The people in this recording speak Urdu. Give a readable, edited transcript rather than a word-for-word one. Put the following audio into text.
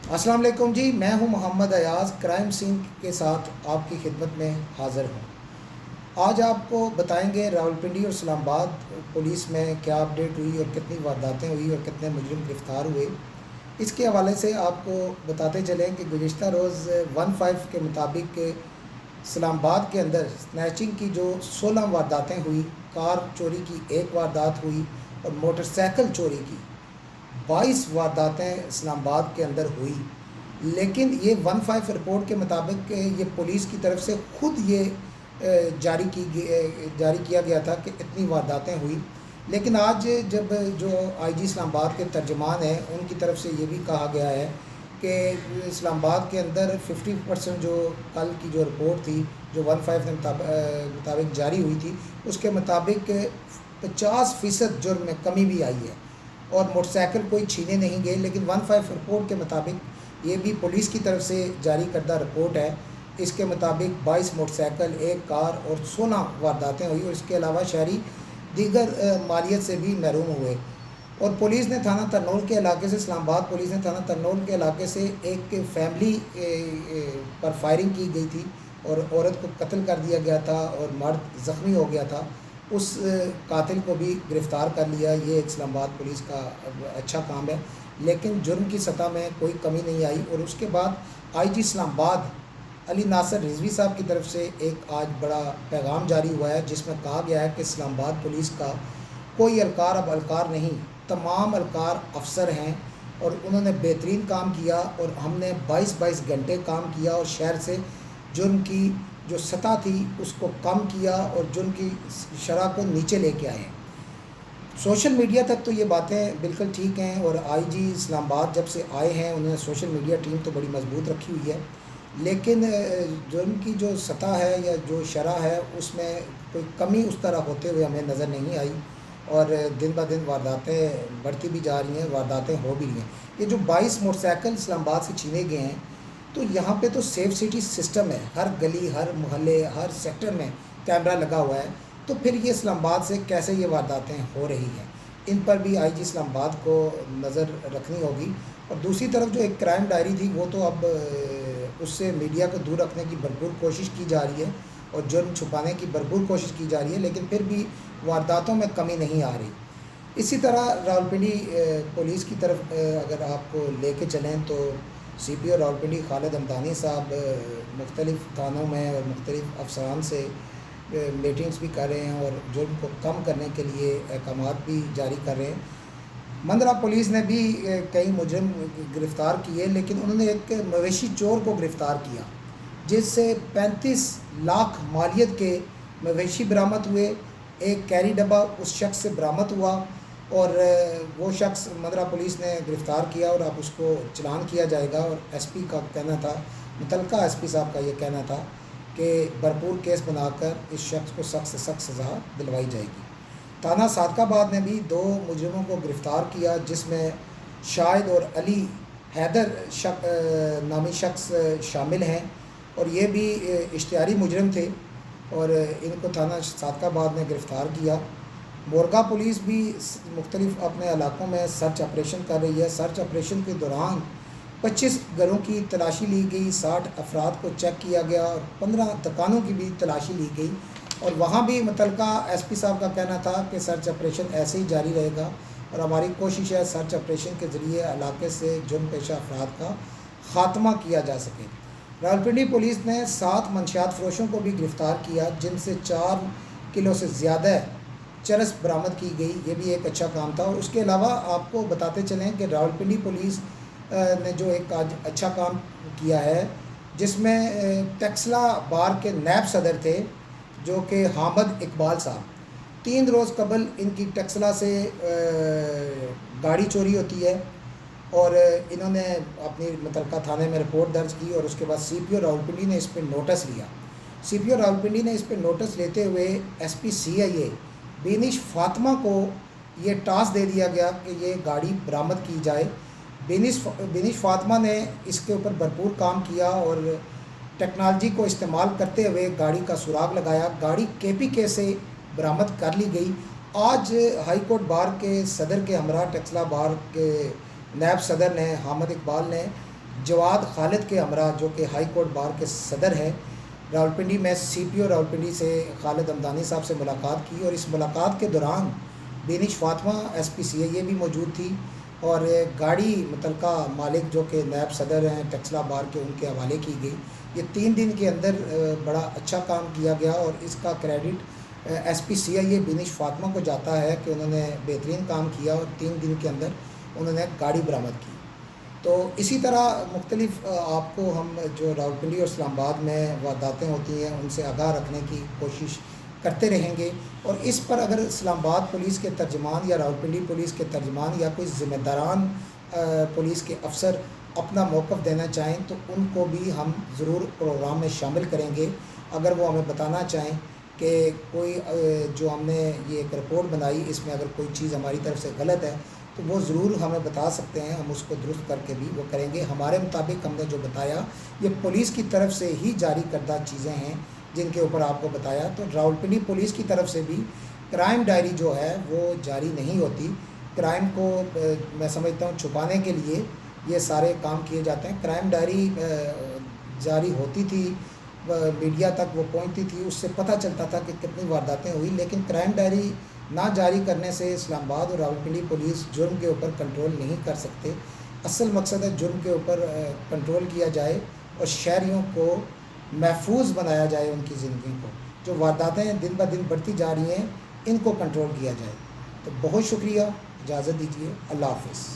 السلام علیکم جی، میں ہوں محمد ایاز کرائم سین کے ساتھ آپ کی خدمت میں حاضر ہوں۔ آج آپ کو بتائیں گے راولپنڈی اور اسلام آباد پولیس میں کیا اپڈیٹ ہوئی اور کتنی وارداتیں ہوئی اور کتنے مجرم گرفتار ہوئے۔ اس کے حوالے سے آپ کو بتاتے چلیں کہ گزشتہ روز 15 کے مطابق اسلام آباد کے اندر سنیچنگ کی جو 16 وارداتیں ہوئی، کار چوری کی 1 واردات ہوئی اور موٹر سائیکل چوری کی 22 وارداتیں اسلام آباد کے اندر ہوئی۔ لیکن یہ 15 رپورٹ کے مطابق یہ پولیس کی طرف سے خود یہ جاری کیا گیا تھا کہ اتنی وارداتیں ہوئی۔ لیکن آج جب جو آئی جی اسلام آباد کے ترجمان ہیں ان کی طرف سے یہ بھی کہا گیا ہے کہ اسلام آباد کے اندر 50% جو کل کی جو رپورٹ تھی جو 15 کے مطابق جاری ہوئی تھی، اس کے مطابق 50% جرم میں کمی بھی آئی ہے اور موٹر سائیکل کوئی چھینے نہیں گئے۔ لیکن 15 رپورٹ کے مطابق یہ بھی پولیس کی طرف سے جاری کردہ رپورٹ ہے، اس کے مطابق 22 موٹر سائیکل، 1 کار اور 16 وارداتیں ہوئی اور اس کے علاوہ شہری دیگر مالیت سے بھی محروم ہوئے۔ اور پولیس نے تھانہ ترنول کے علاقے سے اسلام آباد پولیس نے تھانہ ترنول کے علاقے سے ایک فیملی پر فائرنگ کی گئی تھی اور عورت کو قتل کر دیا گیا تھا اور مرد زخمی ہو گیا تھا، اس قاتل کو بھی گرفتار کر لیا۔ یہ اسلام آباد پولیس کا اچھا کام ہے، لیکن جرم کی سطح میں کوئی کمی نہیں آئی۔ اور اس کے بعد آئی جی اسلام آباد علی ناصر رضوی صاحب کی طرف سے ایک آج بڑا پیغام جاری ہوا ہے، جس میں کہا گیا ہے کہ اسلام آباد پولیس کا کوئی اہلکار اب اہلکار نہیں، تمام اہلکار افسر ہیں اور انہوں نے بہترین کام کیا اور ہم نے 22 گھنٹے کام کیا اور شہر سے جرم کی جو سطح تھی اس کو کم کیا اور جرم کی شرح کو نیچے لے کے آئے ہیں۔ سوشل میڈیا تک تو یہ باتیں بالکل ٹھیک ہیں اور آئی جی اسلام آباد جب سے آئے ہیں انہوں نے سوشل میڈیا ٹیم تو بڑی مضبوط رکھی ہوئی ہے، لیکن جرم کی جو سطح ہے یا جو شرح ہے اس میں کوئی کمی اس طرح ہوتے ہوئے ہمیں نظر نہیں آئی اور دن بہ دن وارداتیں بڑھتی بھی جا رہی ہیں، وارداتیں ہو بھی رہی ہیں۔ یہ جو 22 موٹر سائیکل اسلام آباد سے چھینے گئے ہیں، تو یہاں پہ تو سیف سٹی سسٹم ہے، ہر گلی ہر محلے ہر سیکٹر میں کیمرہ لگا ہوا ہے، تو پھر یہ اسلام آباد سے کیسے یہ وارداتیں ہو رہی ہیں؟ ان پر بھی آئی جی اسلام آباد کو نظر رکھنی ہوگی۔ اور دوسری طرف جو ایک کرائم ڈائری تھی وہ تو اب اس سے میڈیا کو دور رکھنے کی بھرپور کوشش کی جا رہی ہے اور جرم چھپانے کی بھرپور کوشش کی جا رہی ہے، لیکن پھر بھی وارداتوں میں کمی نہیں آ رہی۔ اسی طرح راولپنڈی پولیس کی طرف اگر آپ کو لے کے چلیں تو سی پی او راولپنڈی خالد ہمدانی صاحب مختلف تھانوں میں اور مختلف افسران سے میٹنگز بھی کر رہے ہیں اور جرم کو کم کرنے کے لیے احکامات بھی جاری کر رہے ہیں۔ مندرہ پولیس نے بھی کئی مجرم گرفتار کیے، لیکن انہوں نے ایک مویشی چور کو گرفتار کیا جس سے 35 لاکھ مالیت کے مویشی برآمد ہوئے، ایک کیری ڈبہ اس شخص سے برآمد ہوا اور وہ شخص مندرہ پولیس نے گرفتار کیا اور اب اس کو چلان کیا جائے گا۔ اور ایس پی کا کہنا تھا، متعلقہ ایس پی صاحب کا یہ کہنا تھا کہ بھرپور کیس بنا کر اس شخص کو سخت سے سخت سزا دلوائی جائے گی۔ تھانہ صادق آباد نے بھی 2 مجرموں کو گرفتار کیا، جس میں شاہد اور علی حیدر نامی شخص شامل ہیں اور یہ بھی اشتہاری مجرم تھے اور ان کو تھانہ صادق آباد نے گرفتار کیا۔ مورگا پولیس بھی مختلف اپنے علاقوں میں سرچ آپریشن کر رہی ہے۔ سرچ آپریشن کے دوران 25 گھروں کی تلاشی لی گئی، 60 افراد کو چیک کیا گیا اور 15 دکانوں کی بھی تلاشی لی گئی اور وہاں بھی متعلقہ ایس پی صاحب کا کہنا تھا کہ سرچ آپریشن ایسے ہی جاری رہے گا اور ہماری کوشش ہے سرچ آپریشن کے ذریعے علاقے سے جرم پیشہ افراد کا خاتمہ کیا جا سکے۔ راولپنڈی پولیس نے 7 منشیات فروشوں کو بھی گرفتار کیا، جن سے 4 کلو سے زیادہ چرس برآمد کی گئی، یہ بھی ایک اچھا کام تھا۔ اور اس کے علاوہ آپ کو بتاتے چلیں کہ راولپنڈی پولیس نے جو ایک آج اچھا کام کیا ہے، جس میں ٹیکسلا بار کے نیب صدر تھے جو کہ حامد اقبال صاحب، 3 روز قبل ان کی ٹیکسلا سے گاڑی چوری ہوتی ہے اور انہوں نے اپنی متعلقہ تھانے میں رپورٹ درج کی اور اس کے بعد سی پی او راولپنڈی نے اس پہ نوٹس لیا۔ سی پی او راولپنڈی نے اس پہ نوٹس لیتے ہوئے ایس پی سی آئی اے بینش فاطمہ کو یہ ٹاسک دے دیا گیا کہ یہ گاڑی برآمد کی جائے۔ بینش فاطمہ نے اس کے اوپر بھرپور کام کیا اور ٹیکنالوجی کو استعمال کرتے ہوئے گاڑی کا سراغ لگایا، گاڑی کے پی کے سے برآمد کر لی گئی۔ آج ہائی کورٹ بار کے صدر کے ہمراہ ٹیکسلا بار کے نیب صدر نے حامد اقبال نے جواد خالد کے ہمراہ، جو کہ ہائی کورٹ بار کے صدر ہے، راولپنڈی میں سی پی او راولپنڈی سے خالد ہمدانی صاحب سے ملاقات کی، اور اس ملاقات کے دوران بینش فاطمہ ایس پی سی اے بھی موجود تھی، اور گاڑی متعلقہ مالک جو کہ نیب صدر ہیں ٹیکسلا بار کے، ان کے حوالے کی گئی۔ یہ 3 دن کے اندر بڑا اچھا کام کیا گیا، اور اس کا کریڈٹ ایس پی سی آئی اے بینش فاطمہ کو جاتا ہے کہ انہوں نے بہترین کام کیا، اور 3 دن کے اندر انہوں نے گاڑی برآمد کی۔ تو اسی طرح مختلف آپ کو ہم جو راولپنڈی اور اسلام آباد میں وارداتیں ہوتی ہیں ان سے آگاہ رکھنے کی کوشش کرتے رہیں گے، اور اس پر اگر اسلام آباد پولیس کے ترجمان یا راولپنڈی پولیس کے ترجمان یا کوئی ذمہ داران پولیس کے افسر اپنا موقف دینا چاہیں تو ان کو بھی ہم ضرور پروگرام میں شامل کریں گے۔ اگر وہ ہمیں بتانا چاہیں کہ کوئی جو ہم نے یہ ایک رپورٹ بنائی اس میں اگر کوئی چیز ہماری طرف سے غلط ہے تو وہ ضرور ہمیں بتا سکتے ہیں، ہم اس کو درست کر کے بھی وہ کریں گے۔ ہمارے مطابق ہم نے جو بتایا یہ پولیس کی طرف سے ہی جاری کردہ چیزیں ہیں جن کے اوپر آپ کو بتایا۔ تو راولپنڈی پولیس کی طرف سے بھی کرائم ڈائری جو ہے وہ جاری نہیں ہوتی۔ کرائم کو میں سمجھتا ہوں چھپانے کے لیے یہ سارے کام کیے جاتے ہیں۔ کرائم ڈائری جاری ہوتی تھی، میڈیا تک وہ پہنچتی تھی، اس سے پتہ چلتا تھا کہ کتنی وارداتیں ہوئی، لیکن کرائم ڈائری نہ جاری کرنے سے اسلام آباد اور راولپنڈی پولیس جرم کے اوپر کنٹرول نہیں کر سکتے۔ اصل مقصد ہے جرم کے اوپر کنٹرول کیا جائے اور شہریوں کو محفوظ بنایا جائے، ان کی زندگی کو۔ جو وارداتیں دن بہ دن بڑھتی جا رہی ہیں ان کو کنٹرول کیا جائے۔ تو بہت شکریہ، اجازت دیجیے، اللہ حافظ۔